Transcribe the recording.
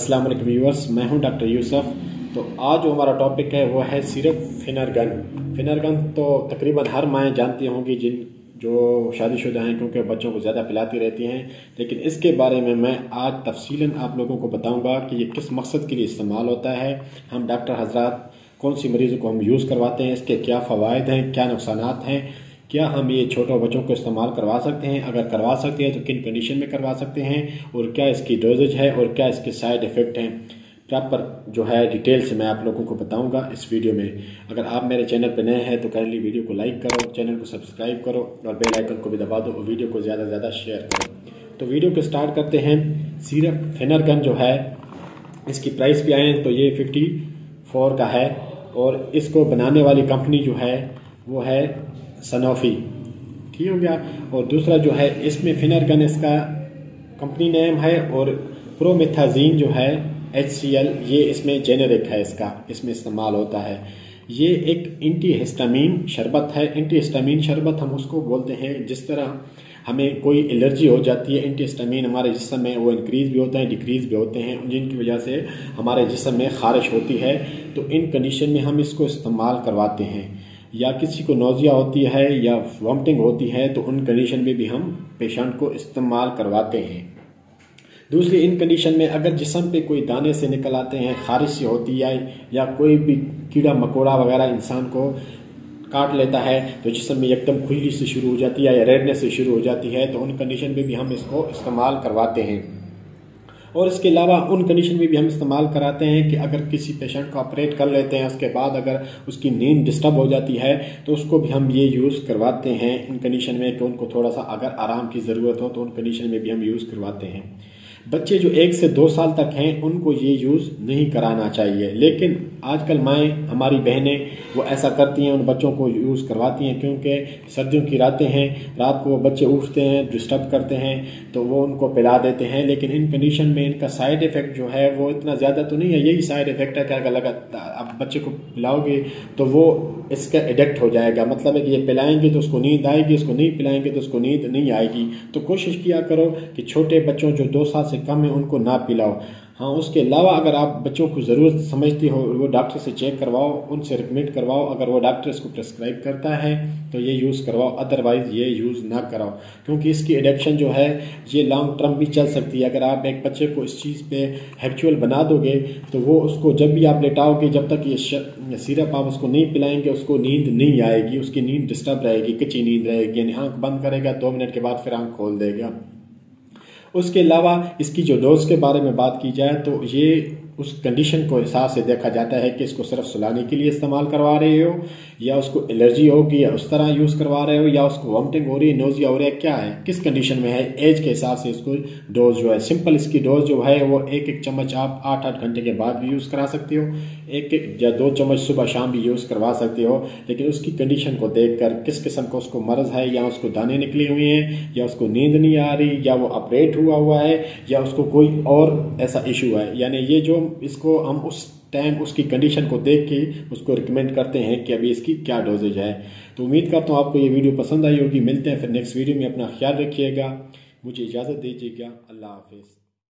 अस्सलाम वालेकुम व्यूअर्स, मैं हूं डॉक्टर यूसुफ। तो आज जो हमारा टॉपिक है वो है सिरप फिनरगन। फिनरगन तो तकरीबन हर माएँ जानती होंगी जो शादीशुदा हैं, क्योंकि बच्चों को ज़्यादा पिलाती रहती हैं। लेकिन इसके बारे में मैं आज तफसीलन आप लोगों को बताऊंगा कि ये किस मकसद के लिए इस्तेमाल होता है। हम डॉक्टर हजरात कौन सी मरीज़ों को हम यूज़ करवाते हैं, इसके क्या फ़वाइद हैं, क्या नुकसानात हैं, क्या हम ये छोटे बच्चों को इस्तेमाल करवा सकते हैं, अगर करवा सकते हैं तो किन कंडीशन में करवा सकते हैं, और क्या इसकी डोजेज है और क्या इसके साइड इफ़ेक्ट हैं। प्रॉपर जो है डिटेल से मैं आप लोगों को बताऊंगा इस वीडियो में। अगर आप मेरे चैनल पर नए हैं तो काइंडली वीडियो को लाइक करो, चैनल को सब्सक्राइब करो और बेल आइकन को भी दबा दो और वीडियो को ज़्यादा से ज़्यादा शेयर करो। तो वीडियो को स्टार्ट करते हैं। सिरप फिनरगन जो है इसकी प्राइस भी आए तो ये 54 का है, और इसको बनाने वाली कंपनी जो है वो है सनोफी। ठीक हो गया। और दूसरा जो है इसमें फिनरगन इसका कंपनी नेम है, और प्रोमेथाजीन जो है HCl ये इसमें जेनेरिक है, इसमें इस्तेमाल होता है। ये एक एंटीहिस्टामीन शरबत है। एंटीहिस्टामीन शरबत हम उसको बोलते हैं जिस तरह हमें कोई एलर्जी हो जाती है, एंटीहिस्टामीन हमारे जिस्म में वो इंक्रीज़ भी होता है, डिक्रीज़ भी होते हैं, जिनकी वजह से हमारे जिस्म में ख़ारिश होती है। तो इन कंडीशन में हम इसको इस्तेमाल करवाते हैं। या किसी को नोज़िया होती है या वॉमिटिंग होती है तो उन कंडीशन में भी हम पेशेंट को इस्तेमाल करवाते हैं। दूसरी, इन कंडीशन में अगर जिस्म पे कोई दाने से निकल आते हैं, खारिश से होती है, या कोई भी कीड़ा मकोड़ा वगैरह इंसान को काट लेता है तो जिस्म में एकदम खुजली से शुरू हो जाती है या रेडनेस से शुरू हो जाती है, तो उन कंडीशन में भी हम इसको इस्तेमाल करवाते हैं। और इसके अलावा उन कंडीशन में भी हम इस्तेमाल कराते हैं कि अगर किसी पेशेंट को ऑपरेट कर लेते हैं, उसके बाद अगर उसकी नींद डिस्टर्ब हो जाती है तो उसको भी हम ये यूज़ करवाते हैं इन कंडीशन में कि उनको थोड़ा सा अगर आराम की ज़रूरत हो तो उन कंडीशन में भी हम यूज़ करवाते हैं। बच्चे जो 1 से 2 साल तक हैं उनको ये यूज़ नहीं कराना चाहिए, लेकिन आजकल माएँ हमारी बहनें वो ऐसा करती हैं, उन बच्चों को यूज़ करवाती हैं, क्योंकि सर्दियों की रातें हैं, रात को वो बच्चे उठते हैं, डिस्टर्ब करते हैं तो वो उनको पिला देते हैं। लेकिन इन कंडीशन में इनका साइड इफ़ेक्ट जो है वो इतना ज़्यादा तो नहीं है। यही साइड इफ़ेक्ट है कि अगर आप बच्चे को पिलाओगे तो वो इसका एडिक्ट हो जाएगा। मतलब है कि ये पिलाएंगे तो उसको नींद आएगी, उसको नहीं पिलाएंगे तो उसको नींद नहीं आएगी। तो कोशिश किया करो कि छोटे बच्चों जो 2 साल से कम है उनको ना पिलाओ। हाँ, उसके अलावा अगर आप बच्चों को ज़रूरत समझती हो वो डॉक्टर से चेक करवाओ, उनसे रिकमेंड करवाओ। अगर वो डॉक्टर इसको प्रेस्क्राइब करता है तो ये यूज़ करवाओ, अदरवाइज़ ये यूज़ ना कराओ, क्योंकि इसकी एडिक्शन जो है ये लॉन्ग टर्म भी चल सकती है। अगर आप एक बच्चे को इस चीज़ पे हैबिचुअल बना दोगे तो वो उसको जब भी आप लेटाओगे, जब तक ये सिरप आप उसको नहीं पिलाएंगे उसको नींद नहीं आएगी, उसकी नींद डिस्टर्ब रहेगी, कच्ची नींद रहेगी, यानी आँख बंद करेगा 2 मिनट के बाद फिर आँख खोल देगा। उसके अलावा इसकी जो डोज के बारे में बात की जाए तो ये उस कंडीशन को हिसाब से देखा जाता है कि इसको सिर्फ सुलाने के लिए इस्तेमाल करवा रहे हो, या उसको एलर्जी होगी या उस तरह यूज़ करवा रहे हो, या उसको वॉमिटिंग हो रही है, नोज़िया हो रहा है, क्या है, किस कंडीशन में है, एज के हिसाब से इसको डोज जो है सिंपल इसकी डोज जो है वो 1-1 चम्मच आप 8-8 घंटे के बाद भी यूज़ करा सकते हो, 1 या 2 चम्मच सुबह शाम भी यूज़ करवा सकते हो। लेकिन उसकी कंडीशन को देख कर किस किस्म का उसको मर्ज़ है, या उसको दाने निकले हुए हैं, या उसको नींद नहीं आ रही, या वो ऑपरेट हुआ है, या उसको कोई और ऐसा इशू है, यानी ये जो इसको हम उस टाइम उसकी कंडीशन को देख के उसको रिकमेंड करते हैं कि अभी इसकी क्या डोजेज है। तो उम्मीद करता हूँ आपको ये वीडियो पसंद आई होगी। मिलते हैं फिर नेक्स्ट वीडियो में, अपना ख्याल रखिएगा, मुझे इजाज़त दीजिएगा। अल्लाह हाफिज़।